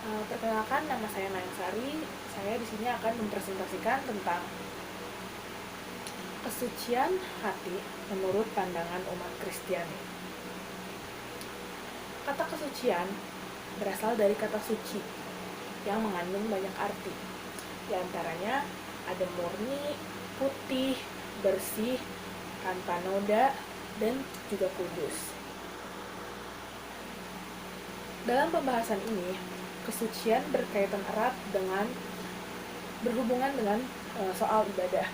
Perkenalkan, nama saya Mayang Sari. Saya di sini akan mempresentasikan tentang kesucian hati menurut pandangan umat Kristiani. Kata kesucian berasal dari kata suci yang mengandung banyak arti. Di antaranya ada murni, putih, bersih, tanpa noda, dan juga kudus. Dalam pembahasan ini, kesucian berkaitan erat berhubungan dengan soal ibadah.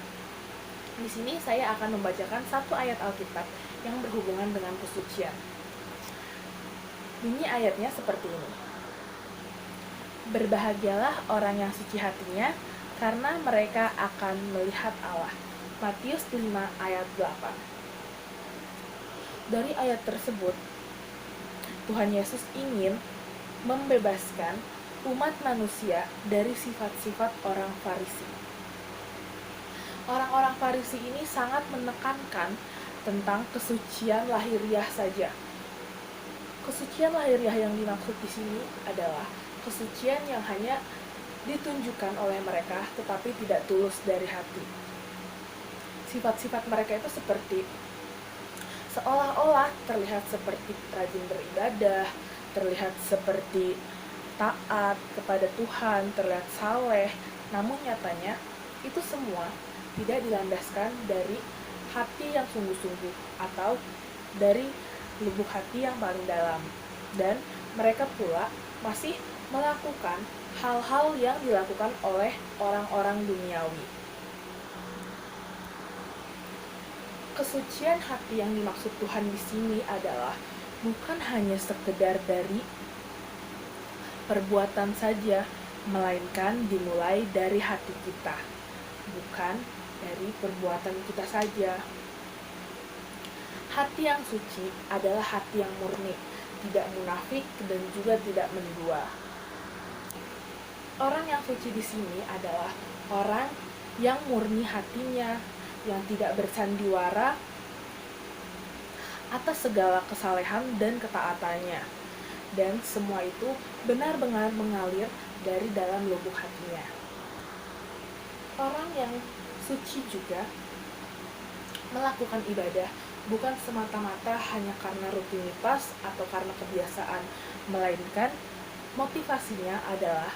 Di sini saya akan membacakan satu ayat Alkitab yang berhubungan dengan kesucian. Bunyi ayatnya seperti ini. Berbahagialah orang yang suci hatinya, karena mereka akan melihat Allah. Matius 5 ayat 8. Dari ayat tersebut, Tuhan Yesus ingin membebaskan umat manusia dari sifat-sifat orang Farisi. Orang-orang Farisi ini sangat menekankan tentang kesucian lahiriah saja. Kesucian lahiriah yang dimaksud di sini adalah kesucian yang hanya ditunjukkan oleh mereka tetapi tidak tulus dari hati. Sifat-sifat mereka itu seperti seolah-olah terlihat seperti rajin beribadah, terlihat seperti taat kepada Tuhan, terlihat saleh, namun nyatanya itu semua tidak dilandaskan dari hati yang sungguh-sungguh atau dari lubuk hati yang paling dalam. Dan mereka pula masih melakukan hal-hal yang dilakukan oleh orang-orang duniawi. Kesucian hati yang dimaksud Tuhan di sini adalah bukan hanya sekedar dari perbuatan saja, melainkan dimulai dari hati kita, bukan dari perbuatan kita saja. Hati yang suci adalah hati yang murni, tidak munafik dan juga tidak mendua. Orang yang suci di sini adalah orang yang murni hatinya, yang tidak bersandiwara atas segala kesalehan dan ketaatannya, dan semua itu benar-benar mengalir dari dalam lubuk hatinya. Orang yang suci juga melakukan ibadah bukan semata-mata hanya karena rutinitas atau karena kebiasaan, melainkan motivasinya adalah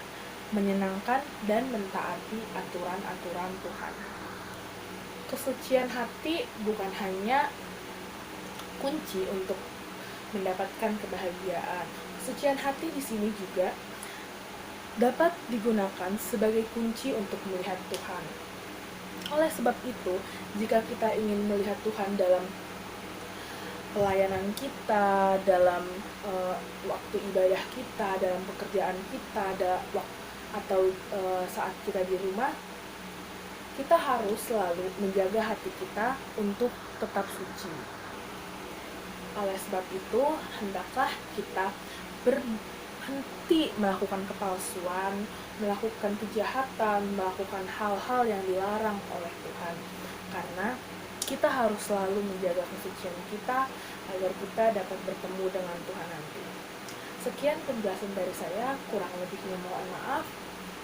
menyenangkan dan mentaati aturan-aturan Tuhan. Kesucian hati bukan hanya kunci untuk mendapatkan kebahagiaan. Kesucian hati di sini juga dapat digunakan sebagai kunci untuk melihat Tuhan. Oleh sebab itu, jika kita ingin melihat Tuhan dalam pelayanan kita, dalam waktu ibadah kita, dalam pekerjaan kita, atau saat kita di rumah, kita harus selalu menjaga hati kita untuk tetap suci. Oleh sebab itu, hendaklah kita berhenti melakukan kepalsuan, melakukan kejahatan, melakukan hal-hal yang dilarang oleh Tuhan. Karena kita harus selalu menjaga kesucian kita agar kita dapat bertemu dengan Tuhan nanti. Sekian penjelasan dari saya, kurang lebihnya mohon maaf.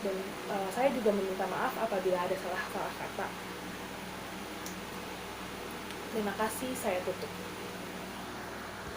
Dan saya juga meminta maaf apabila ada salah kata. Terima kasih, saya tutup.